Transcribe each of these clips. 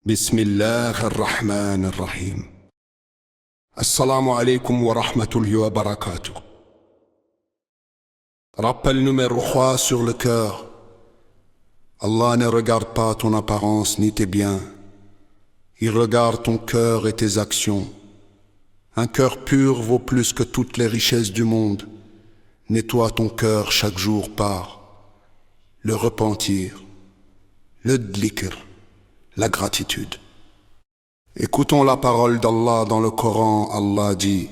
بسم الله الرحمن الرحيم. Assalamu alaikum wa rahmatullahi wa barakatuh. Rappel numéro 3 sur le cœur. Allah ne regarde pas ton apparence ni tes biens. Il regarde ton cœur et tes actions. Un cœur pur vaut plus que toutes les richesses du monde. Nettoie ton cœur chaque jour par le repentir, le dhikr, la gratitude. Écoutons la parole d'Allah dans le Coran. Allah dit: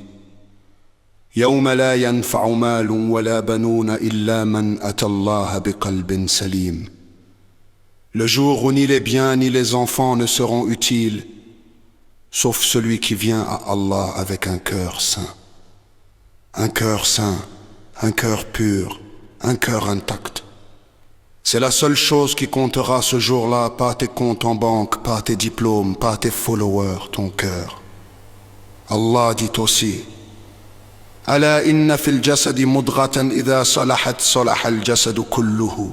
يوم لا ينفع مال ولا بنون إلا من أتى الله بقلب سليم. Le jour où ni les biens ni les enfants ne seront utiles, sauf celui qui vient à Allah avec un cœur saint. Un cœur saint, un cœur pur, un cœur intact. C'est la seule chose qui comptera ce jour-là, pas tes comptes en banque, pas tes diplômes, pas tes followers, ton cœur. Allah dit aussi: ألا إن في الجسد مضغة إذا صلحت صلح الجسد كله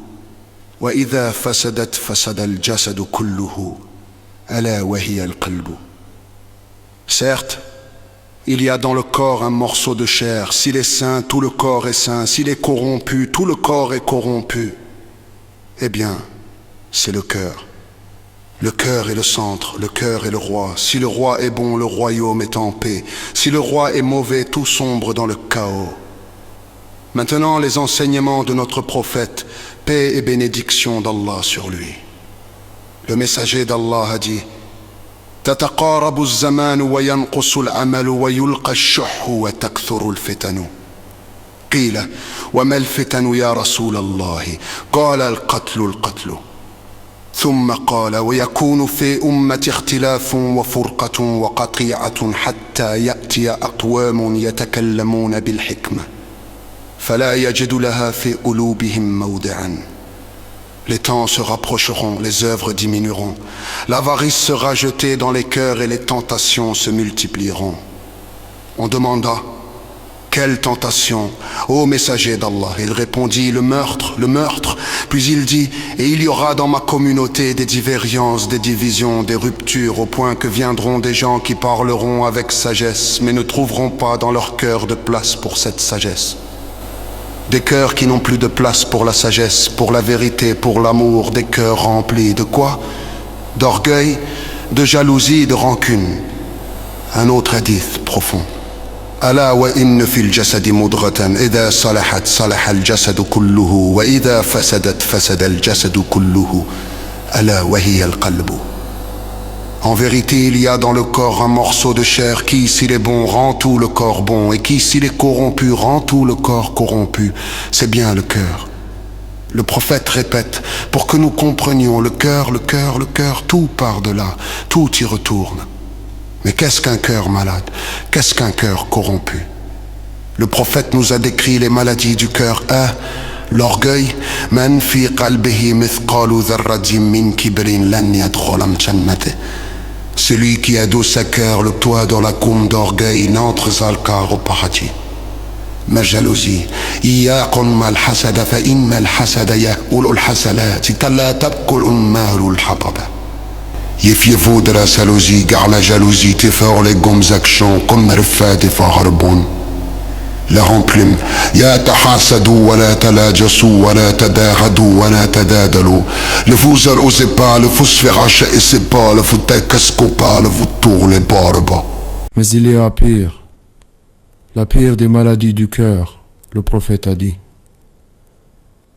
وإذا فسدت فسد الجسد كله ألا وهي القلب. Certes, il y a dans le corps un morceau de chair. S'il est sain, tout le corps est sain. S'il est corrompu, tout le corps est corrompu. Eh bien, c'est le cœur. Le cœur est le centre, le cœur est le roi. Si le roi est bon, le royaume est en paix. Si le roi est mauvais, tout sombre dans le chaos. Maintenant, les enseignements de notre prophète, paix et bénédiction d'Allah sur lui. Le messager d'Allah a dit: تتقارب الزمان وينقص العمل ويلقى الشح وتكثر الفتن. قيل: وما الفتن يا رسول الله؟ قال: القتل. ثم قال: ويكون في أمة اختلاف وفرقة وقطيعة حتى يأتي أقوام يتكلمون بالحكمة فلا يجد لها في قلوبهم موضعا. Les temps se rapprocheront, les œuvres diminueront, l'avarice sera jetée dans les cœurs et les tentations se multiplieront. On demanda: quelle tentation, ô messager d'Allah? Il répondit: le meurtre. Puis il dit: et il y aura dans ma communauté des divergences, des divisions, des ruptures, au point que viendront des gens qui parleront avec sagesse, mais ne trouveront pas dans leur cœur de place pour cette sagesse. Des cœurs qui n'ont plus de place pour la sagesse, pour la vérité, pour l'amour, des cœurs remplis de quoi? D'orgueil, de jalousie, de rancune. Un autre hadith profond. ألا وإن في الجسد مضغة إذا صلحت صلح الجسد كله وإذا فسدت فسد الجسد كله ألا وهي القلب. En vérité, il y a dans le corps un morceau de chair qui, s'il est bon, rend tout le corps bon, et qui, s'il est corrompu, rend tout le corps corrompu. C'est bien le cœur. Le prophète répète, pour que nous comprenions, le cœur, tout part de là, tout y retourne. Mais qu'est-ce qu'un cœur malade? Qu'est-ce qu'un cœur corrompu? Le prophète nous a décrit les maladies du cœur. L'orgueil. Man fi qalbihi mithqalu dharratin min kibrin lan yadkhula jannata. Celui qui a dans sa cœur le toit dans la coume d'orgueil n'entre au paradis. Ma jalousie. Iyaqun mal hasada fa inna al hasada ya'kulu al hasanat kalla tabkul ummalu al hataba. Méfiez-vous de la jalousie, car la jalousie défore les bonnes actions comme le fait défore le bon. La rancune. Ya tahasadu wa la talajasu wa la tadahadu wa la tadadalu. Ne vous osez pas, ne vous fâchez pas, ne vous décasquez pas, ne vous tournez pas le bas. Mais il y a pire. La pire des maladies du cœur, le prophète a dit: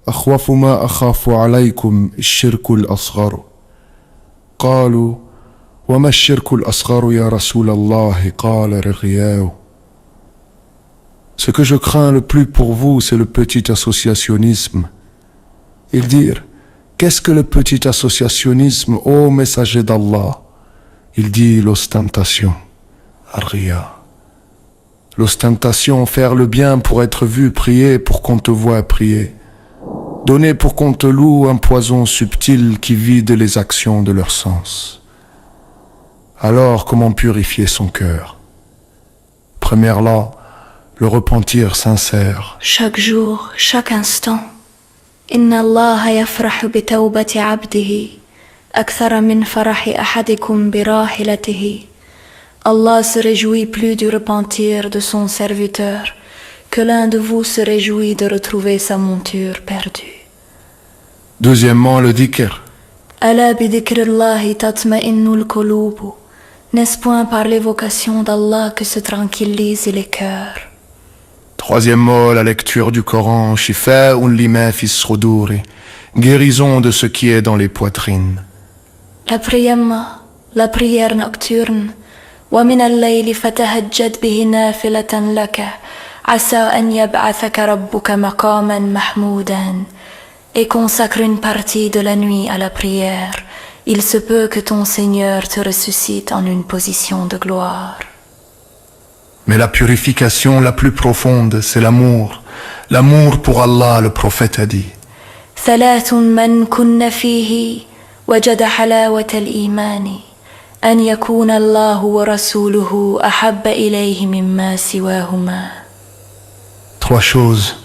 أخوف ما أخاف عليكم الشرك الأصغر. قالوا وما الشرك الأصغر يا رسول الله؟ قال الرياء. Ce que je crains le plus pour vous, c'est le petit associationnisme. Ils dirent: qu'est-ce que le petit associationnisme, ô messager d'Allah? Il dit: l'ostentation, ar-riya. L'ostentation, faire le bien pour être vu, prier pour qu'on te voie prier. Donner pour qu'on te loue un poison subtil qui vide les actions de leur sens. Alors comment purifier son cœur? Première là, le repentir sincère. Chaque jour, chaque instant. Inna Allah yafrahu bi tawbati abdihi أكثر من فرح أحدكم براحلته. Allah se réjouit plus du repentir de son serviteur que l'un de vous se réjouit de retrouver sa monture perdue. Deuxièmement, le dhikr. ألا بذكر الله تطمئن القلوب. N'est-ce point par l'évocation d'Allah que se tranquillisent les cœurs? Troisièmement, la lecture du Coran, shifa'un lima fi s-suduri, guérison de ce qui est dans les poitrines. Quatrièmement, la prière nocturne. ومن الليل فتهجد به نافلة لك عسى أن يبعثك ربك مقاما محمودا. Et consacre une partie de la nuit à la prière. Il se peut que ton Seigneur te ressuscite en une position de gloire. Mais la purification la plus profonde, c'est l'amour. L'amour pour Allah, le prophète a dit. ثلاث من كن فيه وجد حلاوة الإيمان أن يكون الله ورسوله أحب إليه مما سواهما. Trois choses.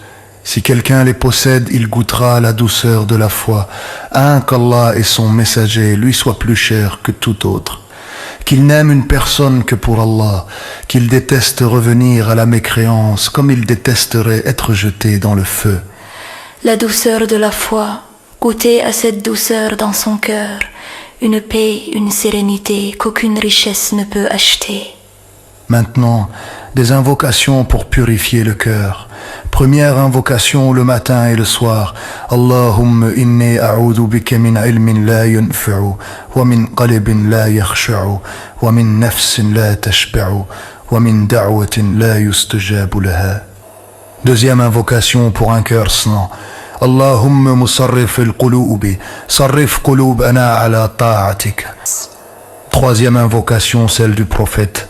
Si quelqu'un les possède, il goûtera la douceur de la foi. Un, qu'Allah et son messager lui soient plus chers que tout autre. Qu'il n'aime une personne que pour Allah. Qu'il déteste revenir à la mécréance comme il détesterait être jeté dans le feu. La douceur de la foi, goûter à cette douceur dans son cœur, une paix, une sérénité qu'aucune richesse ne peut acheter. Maintenant, des invocations pour purifier le cœur. Première invocation le matin et le soir. Allahumma inni a'udhu bika min ilmin la yunfa'u, wa min qalbin la yakhsha'u, wa min nafsin la tashba'u, wa min da'watin la yustajabu laha. Deuxième invocation pour un cœur saint. Allahumma musarrif al-qulubi, sarrif qulubana ala ta'atik. Troisième invocation, celle du prophète.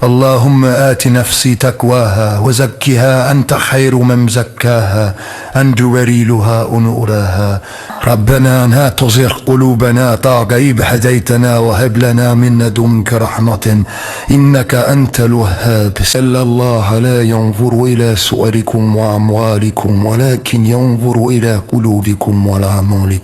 Allahumma ati nafsi taqwaha wa zakkiha anta khayru man zakkaha anta waliluha wa nuraha. Rabbana la tuzigh qulubana ba'da idh hadaytana wa hab lana min ladunka rahmatan innaka antal wahhab. Allah la yanzuru ila su'alikum wa amwalikum walakin yanzuru ila qulubikum wa a'malikum.